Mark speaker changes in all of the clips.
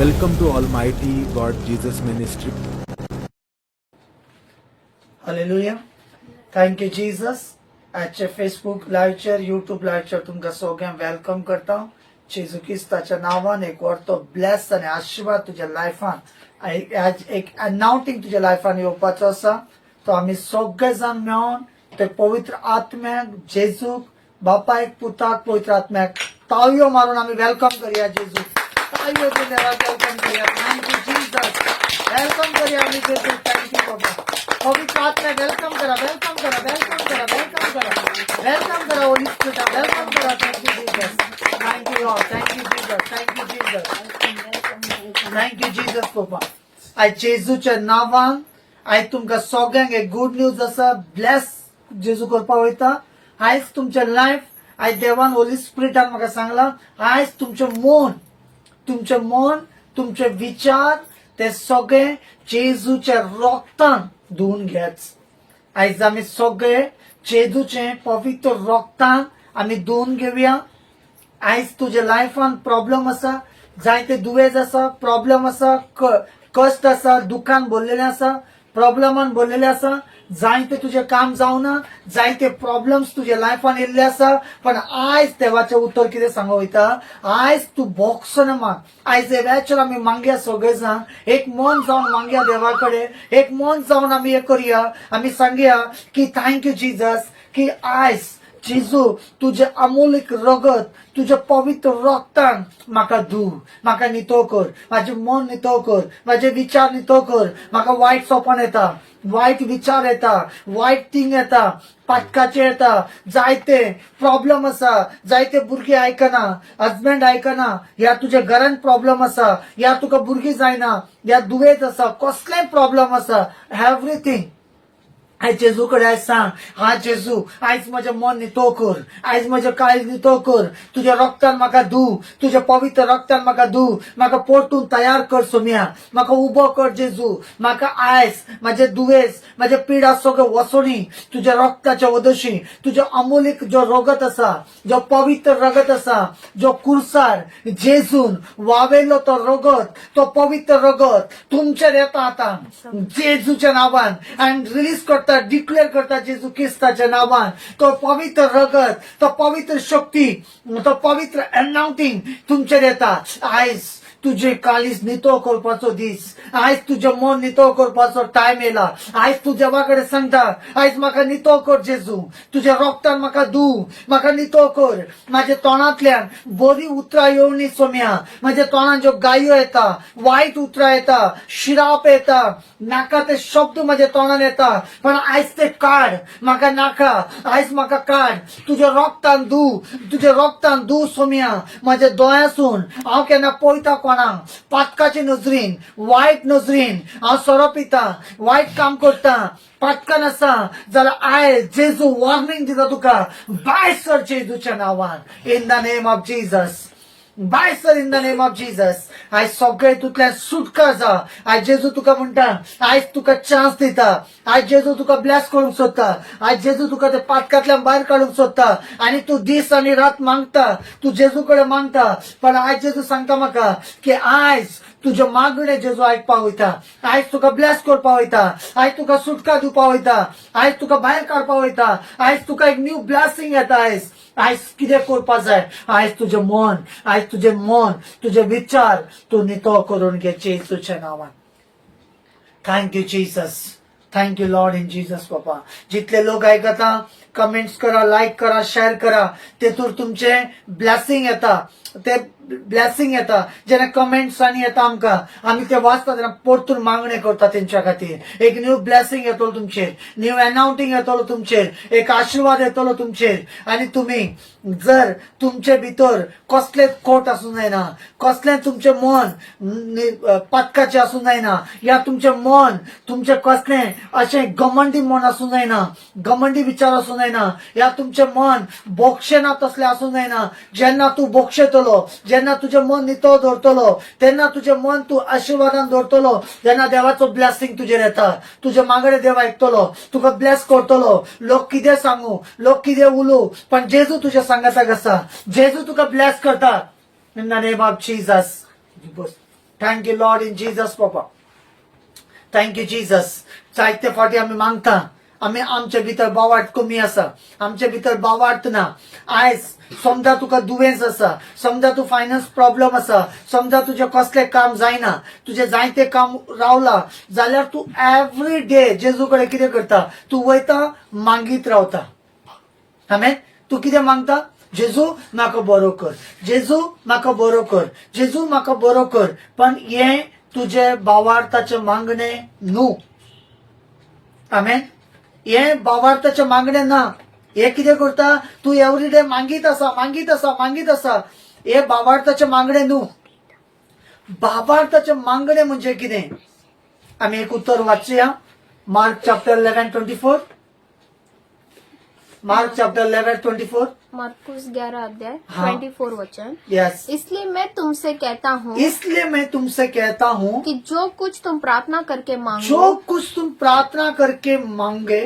Speaker 1: Welcome to Almighty God Jesus Ministry.
Speaker 2: Hallelujah. Thank you Jesus. आजच्या Facebook लाईव्हचेर YouTube लाईव्हचेर तुमकां सगळ्यांक welcome करता. जेजू क्रिस्ताच्या नावान एक व्हडलो ब्लेस आनी आशीर्वाद तुज्या लायफान आज एक अनाउंटिंग तुज्या लायफान येवपाचो आसा. तो आमी सगळे जाण मेळोन ते पवित्र आत्म्याक जेजूक बापायक पुताक पवित्र आत्म्याक ताळयो मारून आमी वेलकम करूया. जेजूक ताळयो दिवन वेलकम करूया. Thank you Jesus. वेलकम करूया आमी जेजूक. थँक्यू बाबा. पवित्र आत्मा वेलकम करा, वेलकम करा, वेलकम करा, वेलकम करा, वेलकम करा. होली स्पिरिट वेलकम करा. Thank you Jesus. Thank you Lord. Thank you Jesus. Thank you Jesus. Thank you Jesus बाबा. आयज जेजूच्या नावान आयज तुमकां सगळ्यांक एक गुड न्यूज आसा. ब्लेस जेजू करपाक वयता. आयज तुमचें लायफ आयज देवान होली स्पिरिटान म्हाका सांगला आयज तुमचें मन तुमचे विचार ते सगळे जेजूच्या रक्तान धुवन घेच. आयज आमी सगळे जेजूचे पवित्र रक्तान आमी धुवन घेवया. आयज तुज्या लायफान प्रॉब्लेम आसा, जायते दुयेंस आसा, प्रॉब्लेम आसा, कश्ट आसा, दुखान भरलेले आसा, प्रॉब्लेमान भरलेले आसा, जायते तुझे काम जावना, जायते प्रॉब्लेम्स तुझ्या लायफान येयल्ले आसा. पण आयज देवाचें उतर कितें सांगूं वयता, आयज तूं भोगसोन माग. आयज देवाचेर आमी मागया सगळे जाण. एक मन जावन मागया देवा कडेन. एक मन जावन आमी हें करया. आमी सांगया की थँक्यू जीसस की आयज जेजू तुझे अमूल्य रगत तुझे पवित्र रक्तान म्हाका धू, म्हाका नितळ कर, माझे मन नितळ कर, माझे विचार नितळ कर. म्हाका वायट सपन येता, वायट विचार येता, वायट थिंग येता, पाटकाचे येता, जायते प्रॉब्लेम आसा, जायते भुरगे आयकना, हजबंड आयकना, या तुझ्या घरान प्रॉब्लेम आसा, या तुका भुरगीं जायना, या दुयेंस आसा, कसलेय प्रॉब्लेम आसा, एवरीथिंग आयज जेजू कडेन आयज सांग, हा जेजू आयज म्हजें मन नितळ कर, आयज म्हजें काळीज नितळ कर, तुज्या रक्तान म्हाका धू, तुज्या पवित्र रक्तान म्हाका धू, म्हाका परतून तयार कर सोम्या, म्हाका उबो कर जेजू. म्हाका आयज म्हजे दुयेंस, म्हजे पिडा सगळे वसोणी तुज्या रक्ताच्या वदशी, तुज्या अमूल्य जो रगत आसा, जो पवित्र रगत आसा, जो कुरसार जेजून वावेलो तो रगत, तो पवित्र रगत तुमचेर येता आतां जेजूच्या नांवान आनी रिलीज करता, डिक्लेअर करता जेजू क्रिस्ताच्या नावान. तो पवित्र रगत, तो पवित्र शक्ती, तो पवित्र अनाउंटिंग तुमचेर येता. आयज तुझे काळीज नितळ करपाचो दीस, आयज तुझे मन नितळ करपाचो टायम येयला. आयज तू देवा कडेन सांगता, आयज म्हाका नितळ कर जेजू, तुज्या रक्तान म्हाका धू, म्हाका नितळ कर. म्हाज्या तोंडांतल्यान बरी उतरां येवनी सोम्या, म्हाज्या तोंडान ज्यो गायो येता, वायट उतरां येता, शिराप येता, नाका ते शब्द म्हाज्या तोंडान येता, पण आयज ते काड, म्हाका नाका, आयज म्हाका काड. तुज्या रक्तान धू, तुज्या रक्तान धू सोम्या. म्हाज्या दोळ्यासून हांव केन्ना पळयता कोणाक पातकाचे नजरेन, वायट नजरेन हांव सोरो पिता, वायट काम करता, पातकान आसा जाल्यार आयज जेजू वॉर्निंग दिता तुका, भायर सर जेजूच्या नांवान. In the name of Jesus. भायर सर in the name of Jesus. आयज सगळे तुतल्यान सुटका जा. आयज जेजू तुका म्हणटा, आयज तुका चान्स दिता. आयज जेजू तुका ब्लेस करूंक सोदता. आयज जेजू तुका ते पातकांतल्यान भायर काडूंक सोदता. आनी तूं दीस आनी रात मागता, तूं जेजू कडेन मागता, पण आयज जेजू सांगता म्हाका की आयज तुझे मागणे जेजू आयकपाक वयता. आयज तुका ब्लेस करपाक वयता. आयज तुका सुटका दिवपाक वयता. आयज तुका भायर काडपाक वयता. आयज तुका एक न्यू ब्लेसिंग येता. आयज कितें करपा जाय, आयज तुझे मन, आयज तुझे विचार तू नितळ करून घे जेजूच्या नावान. Thank you Jesus. Thank you Lord in Jesus बाबा. जितले लोक आयकता कमेंट्स करा, लाईक करा, शेअर करा, तेतूर तुमचे ब्लेसिंग येता, ते ब्लेसिंग येता. जेन्ना कमेंट्स आनी येता आमकां, आमी ते वाचता तेन्ना परतून मागणे करता तेंच्या खातीर. एक न्यू ब्लेसिंग येतलो तुमचेर, न्यू अनाउंटिंग येतलो तुमचेर, एक आशीर्वाद येतलो तुमचेर. आनी तुमी जर तुमचे भितर कसले खोट आसूं जायना, कसलें तुमचें मन पातकाचें आसूं जायना, या तुमचें मन तुमचें कसलें अशें घमंडी मन आसूं जायना, घमंडी विचार आसूं जायना, या तुमचें मन बोक्षेना तसलें आसूं जायना. जेन्ना तूं बोक्षेतलो, जेन्ना तुझे मन नितळ दवरतलो, तेन्ना तुझे मन तू आशीर्वादान दवरतलो, तेन्ना देवाचो ब्लेसिंग तुजेर येता. तुजे मागणे देव आयकतलो, तुका ब्लेस करतलो. लोक कितें सांगू, लोक कितें उलोव, पण जेजू तुज्या सांगाताक आसा. जेजू तुका ब्लेस करता. In the name of Jesus. Thank you Lord in Jesus पप्पा. Thank you Jesus. जायते फाटी आम्ही मागता आम्ही आमच्या भितर बावाट कमी आसा, आमच्या भितर बावाट ना. आयज समजा तुका दुयेंस आसा, समजा तू फायनान्स प्रॉब्लेम आसा, समजा तुझे कसले काम जायना, तुझे जायते काम रावला जाल्यार तू एवरी डे जेजू कडे कितें करता, तू वयता मागीत रावता. आमेन. तू कितें मागता, जेजू म्हाका बरो कर, जेजू म्हाका बरो कर, जेजू म्हाका बरो कर. पण हे तुझे भावार्थाचे मागणे न्हू. आमेन. हे भावार्थाचे मागणे ना. हे कितें करता, तू एवरी डे मागीत आसा मागीत आसा मागीत आसा. हे भावार्थाचे मागणे न्हू. भावार्थाचे मागणे म्हणजे कितें, आम्ही एक उत्तर वाचूया. Mark chapter 11:24. Mark chapter 11:24.
Speaker 3: मरकुस 11 अध्याय
Speaker 2: हाँ।
Speaker 3: 24 वचन.
Speaker 2: यस.
Speaker 3: इसलिए मैं तुमसे कहता हूँ
Speaker 2: इसलिए मैं तुमसे कहता हूँ
Speaker 3: कि जो कुछ तुम प्रार्थना करके मांगो
Speaker 2: जो कुछ तुम प्रार्थना करके मांगे,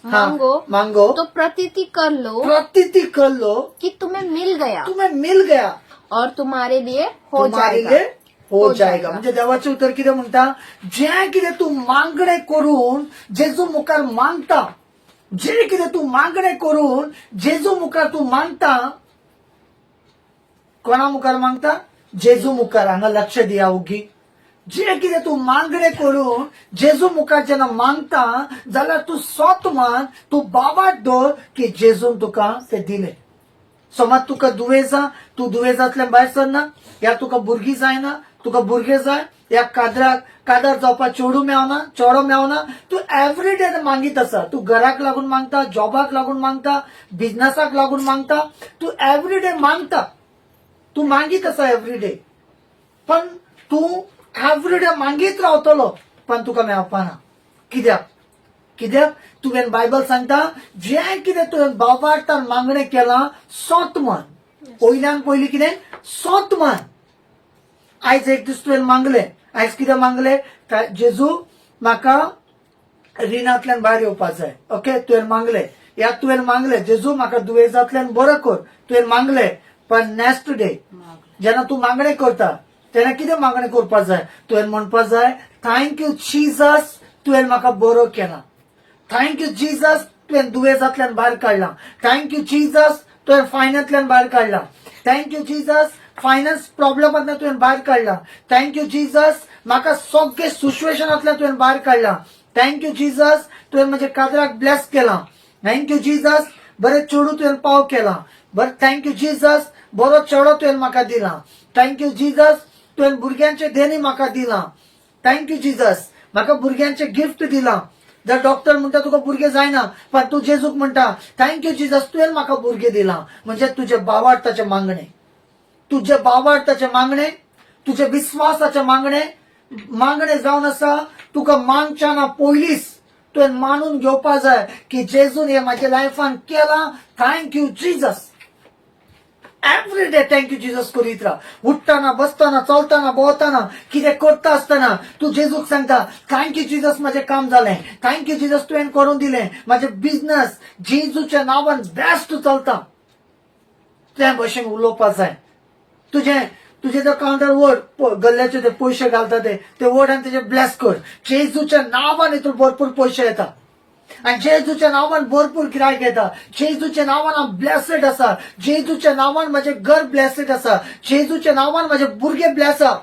Speaker 2: हाँ,
Speaker 3: मांगो
Speaker 2: मांगो
Speaker 3: तो प्रतीति कर लो
Speaker 2: प्रतीति कर लो
Speaker 3: कि तुम्हें मिल गया
Speaker 2: तुम्हें मिल गया,
Speaker 3: और तुम्हारे लिए हो
Speaker 2: तुम्हारे
Speaker 3: जाएगा.
Speaker 2: लिए हो जाएगा. म्हणजे देवाचे उतर कितें म्हणटा, जे कितें तू मागणे करून जेजू मुखार मागता, जे कितें तू मागणे करून जेजू मुखार तू मागता, कोणा मुखार मागता, जेजू मुखार. हांगा लक्ष दिया उगी. जे कितें तू मागणे करून जेजू मुखार जेन्ना मागता जाल्यार तू स्वत मान, तू बाबाट दवर की जेजून तुका ते दिले. समज तुका दुयेंसा, तू दुयेंसांतल्यान भायर सरना, या तुका भुरगीं जायना, तुका भुरगे जाय, या कादर जावपाक चेडू मेळना, चेडो मेळना, तू एवरी डे मागीत आसा. तू घराक लागून मागता, जॉबाक लागून मागता, बिझनसाक लागून मागता, तू एवरी डे मागता, तू मागीत आसा एवरी डे. पण तू एवरी डे मागीत रावतलो पण तुका मेळपाना. कित्याक, कित्याक तुवें बायबल सांगता, जे कितें तुवें भावार्थान मागणें केलां सोत मान. पयल्यान पयलीं कितें, सोत मान. आयज एक दीस तुवें मागलें, आयज कितें मागलें, जेजू म्हाका रिणांतल्यान भायर येवपाक जाय. ओके, तुवें मागलें. या तुवें मागलें, जेजू म्हाका दुयेंसांतल्यान बरो कर, तुवें मागलें. पण नेक्स्ट डे जेन्ना तू मागणें करता तेन्ना कितें मागणें करपाक जाय, तुवें म्हणपाक जाय, थँक्यू जीजस तुवें म्हाका बरो केला. थँक्यू जीजस तुवें दुयेंसांतल्यान भायर काडला. थँक्यू जीजस तुवें फायनांतल्यान भायर काडला. थँक्यू जीजस फायनान्स प्रॉब्लेमांतल्यान तुवें भायर काडला. थँक्यू जीजस म्हाका सगळे सिच्युएशनांतल्यान तुवें भायर काडला. थँक्यू जीजस तुवें म्हज्या काजराक ब्लेस केला. थँक्यू जीजस बरें चेडू तुवें पाव केला. बरें थँक्यू जीजस बरो चेडो तुवें म्हाका दिला. थँक्यू जीजस तुवें भुरग्यांचे देणी म्हाका दिला. थँक्यू जीजस म्हाका भुरग्यांचे गिफ्ट दिला. जर डॉक्टर म्हणटा तुका भुरगे जायना, पण तू जेजूक म्हणटा थँक्यू जीजस तुवें म्हाका भुरगे दिला. म्हणजे तुजे भावार्थाचे मागणे, तुझे भावार्थाचे मागणे, तुझे विश्वासाचे मागणे जावन आसा. तुका मागच्या पयलींच तुवें मानून घेवपाक जाय की जेजून हे म्हाज्या लायफान केला. Thank you Jesus. Every day thank you Jesus करीत राहा. उठताना, बसताना, चलताना, भोंवताना, कितें करता आसतना तू जेजूक सांगता, थँक्यू जीजस म्हाजें काम जालें, थँक्यू जीजस तुवें करून दिलें, म्हाजें बिझनस जेजूच्या नांवान बेस्ट चलता. त्या भशेन उलोवपाक जाय. तुझे जो काउंटर वड गल्ल्याचे ते पयशे घालता ते वड आनी तेजे ब्लेस कर. जेजूच्या नांवान हितून भरपूर पयशे येता आणि जेजूच्या नांवान भरपूर गिरायक येता. जेजूच्या नांवान हांव ब्लेसेड आसा. जेजूच्या नांवान म्हाजें घर ब्लेसेड आसा. जेजूच्या नांवान म्हाजे भुरगे ब्लेस आसा.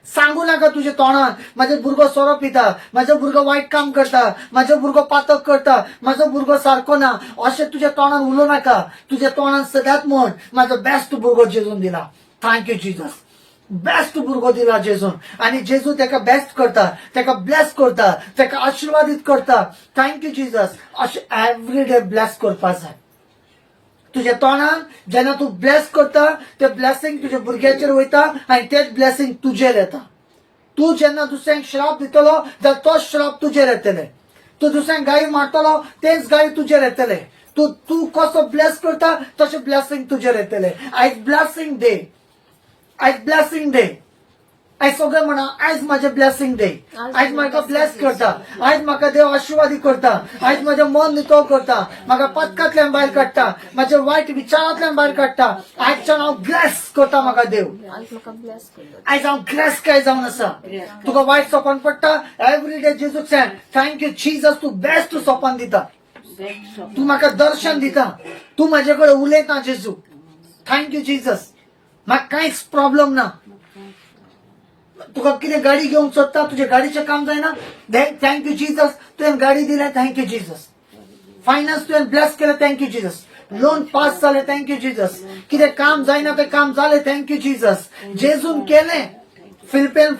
Speaker 2: सांगू नाका तुझे तोंडान म्हाजो भुरगो सोरो पिता, म्हाजो भुरगो वायट काम करता, म्हाजो भुरगो पातक करता, म्हाजो भुरगो सारको ना, अशें तुज्या तोंडान उलोव नाका. तुज्या तोंडान सदांच म्हण, म्हाजो बेस्ट भुरगो जेजून दिला. Thank you Jesus. बेस्ट भुरगो दिला जेजून. आणि जेजू तेका बेस्ट करता, तेका ब्लेस करता, तेका आशीर्वादीत करता. Thank you Jesus. अशें एवरी डे ब्लेस करपाक जाय. तुझ्या तोंडान जेन्ना तू ब्लेस करता ते ब्लेसिंग तुझ्या भुरग्याचेर वयता आणि तेच ब्लेसिंग तुजेर येता. तू जेन्ना दुसऱ्यांक श्राप दितलो जाल्यार तो श्राप तुजेर येतले. तू दुसऱ्यांक गायी मारतलो तेच गायी तुजेर येतले. तू कसो ब्लेस करता तशें ब्लेसिंग तुजेर येतले. आयज ब्लेसिंग डे. आयज ब्लेसिंग डे. आयज सगळे म्हणा आयज माझे ब्लेसिंग डे, आयज म्हाका ब्लेस करता, आयज म्हाका देव आशिर्वादी करता, आयज माझे मन नितळ करता, म्हाका पथकांतल्यान भायर काडटा, माझे वायट विचारांतल्यान भायर काडटा, आयजच्यान हांव ब्लेस करता म्हाका देव,
Speaker 3: आज म्हाका ब्लेस कर.
Speaker 2: आयज हांव ब्लेस काय जावन आसा. तुका वायट सोपान पडटा एवरी डे जेजूक सांग थँक्यू जीसस, तू बेस्ट सोपान दिता, तू म्हाका दर्शन दिता, तू म्हाजे कडेन उलयता जेजू, थँक्यू जीसस, म्हाका कांयच प्रॉब्लेम ना. तुका कितें गाडी घेवंक सोदता, तुझे गाडीचें काम जायना, थँक्यू जीसस, तुवें गाडी दिलें, थँक्यू जीसस. फायनान्स तुवें ब्लेस केलें, थँक्यू जीसस. लोन पास जालें, थँक्यू जीसस. कितें काम जायना तें काम जालें, थँक्यू जीसस. जेजून केलें. फिलिपियन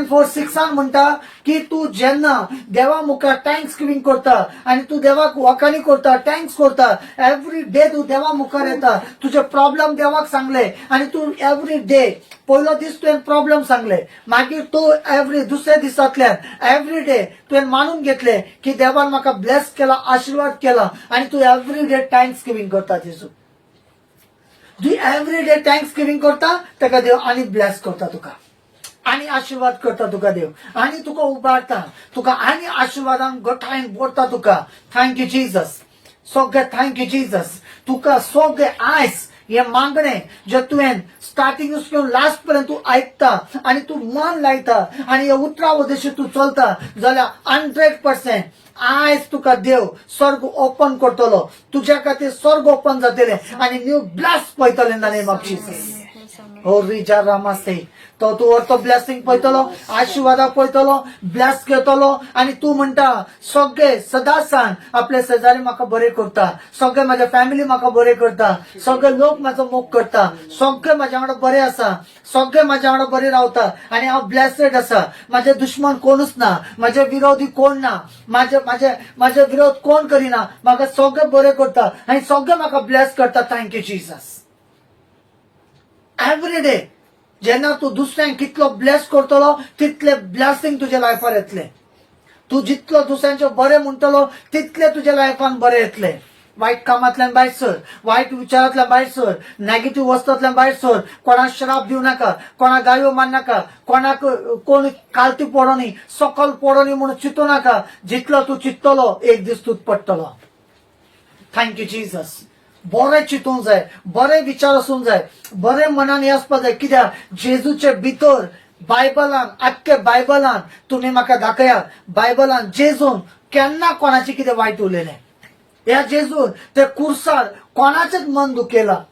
Speaker 2: 4:6 म्हणटा की तू जेन्ना देवा मुखार थँक्स गिविंग करता आनी तू देवाक वखाणी करता, थँक्स करता, एवरी डे तू देवा मुखार येता, तुझे प्रॉब्लेम देवाक सांगले आनी तू एवरी डे पयलो दीस तुवें प्रॉब्लेम सांगले, मागीर तू दुसऱ्या दिसांतल्यान एवरी डे तुवें मानून घेतले की देवान म्हाका ब्लेस केला, आशिर्वाद केला आनी तू एवरी डे थँक्स गिविंग करता. जेजू तू एवरी डे थँक्स गिविंग करता, तेका देव आनी ब्लेस करता, तुका आनी आशिर्वाद करता, तुका देव आनी तुका उबारता, तुका आनी आशिर्वादान गोठायन भरता तुका. थँक्यू जीसस, सगळे थँक्यू जीसस. तुका सगळे आयज हे मागणे जे तुवें स्टार्टिंग घेवन लास्ट पर्यंत तू आयकता आनी तू मन लायता आनी हे उतरा उद्देशी तू चलता जाल्यार 100% आयज तुका देव स्वर्ग ओपन करतलो, तुझ्या खातीर स्वर्ग ओपन जातले आनी न्यू ब्लेस पळयतले in the name of Jesus. हो रिजा रामासे तो तू व्हरतो ब्लेसिंग पळयतलो, आशिर्वादाक पळयतलो, ब्लेस घेतलो आनी तू म्हणटा सगळे सदांच सांग आपले शेजारी म्हाका बरें करता, सगळे म्हाज्या फॅमिली म्हाका बरें करता, सगळे लोक म्हाजो मोग करता, सगळे म्हाज्या वांगडा बरे आसा, सगळे म्हाज्या वांगडा बरे रावता आनी हांव ब्लेसेड आसा. म्हाजे दुश्मन कोणूच ना, म्हाजे विरोधी कोण ना, म्हाजे विरोध कोण करिना, म्हाका सगळे बरे करता आनी सगळे म्हाका ब्लेस करता. Thank you Jesus. एवरी डे जेन्ना तू दुसऱ्यांक कितलो ब्लेस करतलो तितले ब्लेसिंग तुझ्या लायफार येतले. तू जितलो दुसऱ्यांचे बरे म्हणटलो तितले तुझ्या लायफान बरे येतले. वाईट कामांतल्यान भायर सर, वाईट विचारांतल्यान भायर सर, नेगेटिव्ह वस्तूंतल्यान भायर सर, कोणाक श्राप दिव नाका, कोणाक गायो मान नाका, कोणाक कोण कालती पडोनी सकल पडोनी म्हणून चिंतू नाका. जितलो तू चिंततलो एक दीस तूच पडटलो. Thank you Jesus. बरे चिंतूंक जाय, बरे विचार आसूंक जाय, बरे मनान हे आसपाक जाय. कित्याक जेजूचे भितर बायबलान, आख्खे बायबलान तुमी म्हाका दाखया, बायबलान जेजून केन्ना कोणाचे कितें वायट उलयलें. ह्या जेजून ते कुर्सार कोणाचेच मन दुखेला.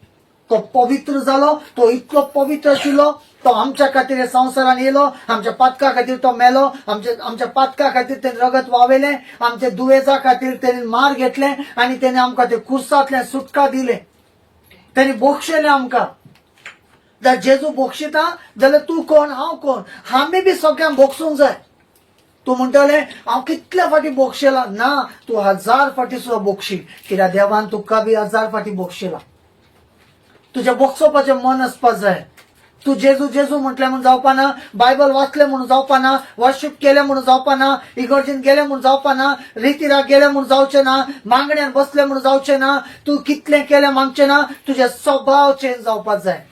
Speaker 2: तो पवित्र जालो, तो इतलो पवित्र आशिल्लो, तो आमच्या खातीर हे संवसारान येयलो, आमच्या पातका खातीर तो मेलो, आमच्या पातका खातीर तेणे रगत व्हांवयलें, आमच्या दुयेंसा खातीर तेणे मार घेतले आनी तेणे आमकां ते कुर्सांतल्यान सुटका दिले, तेणे बोक्षेलें आमकां. जर जेजू बोक्षिता जाल्यार तूं कोण, हांव कोण, आमी बी सगळ्यांक बोगसूंक जाय. तू म्हणटले हांव कितले फाटी बोगशेला, ना, तू 1000 फाटी सुद्दां बोगशी, कित्याक देवान तुका बी 1000 फाटी बोगशेला. तुझे बोगसोवपाचें मन आसपाक जाय. तू जेजू जेजू म्हटलें म्हणून जावपा ना, बायबल वाचलें म्हणून जावपा ना, वर्शीप केलें म्हणून जावपा ना, इगर्जेन गेलें म्हणून जावपा ना, रितीराग गेलें म्हणून जावचें ना, मागण्यान बसलें म्हणून जावचें ना, तू कितलें केलें मागचें ना. तुझे स्वभाव चेंज जावपाक जाय,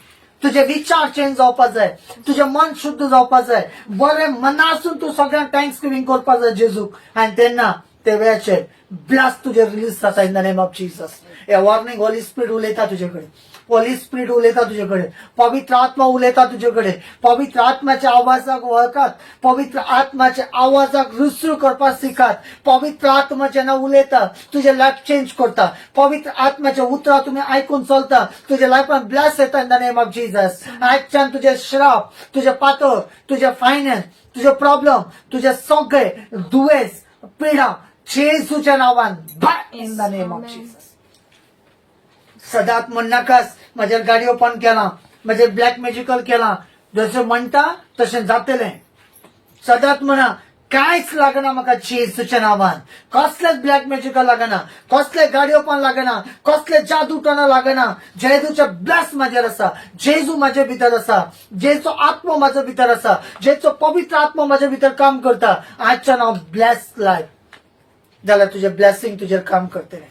Speaker 2: तुझे विचार चेंज जावपाक जाय, तुझे मन शुद्ध जावपाक जाय, बरे मनासून तू सगळ्यांक थँक्स गिविंग करपाक जाय जेजूक. आनी तेन्ना ते वेळाचेर ब्लेस तुजे रिलीज जाता in the name of Jesus. हे वॉर्निंग होली स्पिरीट उलयता तुजे कडेन, होली स्पिरीट उलयता तुजे कडेन, पवित्र आत्मा उलयता तुजे कडेन. पवित्र आत्म्याच्या आवाजाक वळखात, पवित्र आत्म्याच्या आवाजाक रिसीव करपाक शिकात. पवित्र आत्मा जेन्ना उलयता तुजे लायफ चेंज करता, पवित्र आत्म्याचे उतरां तुमी आयकून चलता, तुजे लायफान ब्लेस येता in the name of Jesus. आयच्यान तुजे श्राप, तुजे पातळ, तुजे फायनान्स, तुजे प्रॉब्लेम, तुजे सगळे दुयेंस, पिडा जेजूच्या नांवान भायर in the name of Jesus. सदांच म्हणनाकास म्हज्या गाडयो पण केला, म्हजे ब्लॅक मॅजिकल केला, जशें म्हणटा तशें जातलें. सदांच म्हणा कांयच लागना म्हाका जेजूच्या नांवान, कसलेच ब्लॅक मॅजिकल लागना, कसले गाडयो पण लागना, कसले जादू टोना लागना. जेजूचे ब्लेस म्हाजेर आसा, जेजू म्हाजे भितर आसा, जेजूचो आत्मो म्हाजे भितर आसा, जेजूचो पवित्र आत्मो म्हाजे भितर काम करता. आजच्यान हांव ब्लेस लायफ जाल्यार तुजे ब्लेसिंग तुजेर काम करतलें.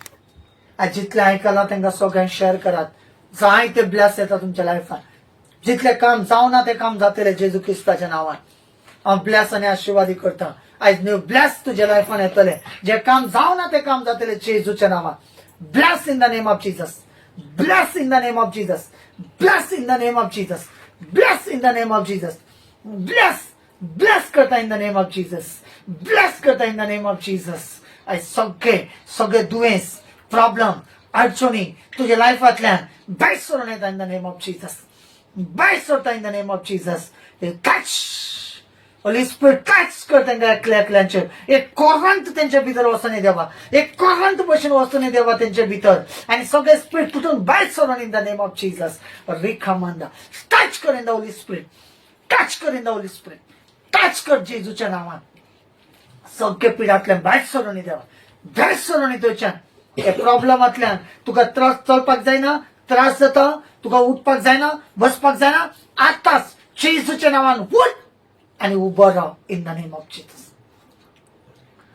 Speaker 2: आज जितले आयकलां तांकां सगळ्यांक शेअर करात, जायते ब्लेस येता तुमच्या लायफान. जितले काम जावना ते काम जातले जेजू क्रिस्ताच्या नावान हांव ब्लेस आनी आशिर्वादी करता आयज न्यू ब्लेस तुझ्या लायफान येतले जे काम जावना ते काम जातले जेजूच्या नावान bless in the name of Jesus bless in the name of Jesus bless in the name of Jesus bless in the name of Jesus bless करता in the name of Jesus bless करता in the name of Jesus आयज सगळे दुयेंस problem अडचणी तुझ्या लायफांतल्यान भायर सरून येता in the name of Jesus भायर सरता in the name of Jesus touch Holy Spirit touch कर तांकां एकल्या एकल्यांचेर एक करंट तेंच्या भितर वचून देवा एक करंट भशेन वचून देवा तेंच्या भितर आनी सगळे स्पिरिट तुटून भायर सरून in the name of Jesus रिखामांदा टच कर in the Holy Spirit touch कर in the Holy Spirit touch कर जेजूच्या नावान सगळे पिडांतल्यान भायर सरून देवा भायर सरून थंयच्यान हे प्रॉब्लमांतल्यान तुका त्रास चलपाक जायना त्रास जाता तुका उठपाक जायना बसपाक जायना आतांच जेजूच्या नावान उठ आणि उभं राव in the name of Jesus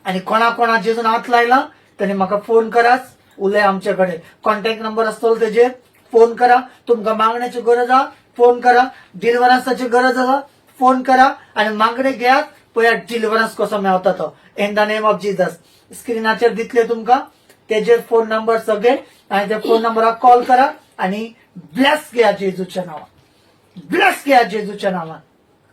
Speaker 2: आणि कोणा जेजून हात लायला त्याने म्हाका फोन कराच उलय आमच्याकडे कॉन्टॅक्ट नंबर असतो तेजेर फोन करा तुमकां मागण्याची गरज आहा फोन करा डिलिव्हरन्साची गरज आहा फोन करा आणि मागणे घेयात पळयात डिलिव्हरन्स कसो मेळता तो in the name of Jesus स्क्रिनाचेर दितले तुमकां तेजेर फोन नंबर सगळे आणि त्या फोन नंबराक कॉल करा आणि ब्लेस घेया जेजूच्या नावान ब्लेस घेया जेजूच्या नावान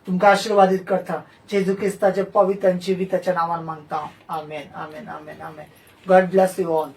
Speaker 2: तुमकां आशीर्वादित करता जेजू क्रिस्ताचे पवित्र आणि जिविताच्या नावान मागता आमेन आमेन आमेन आमेन गॉड ब्लेस यू ऑल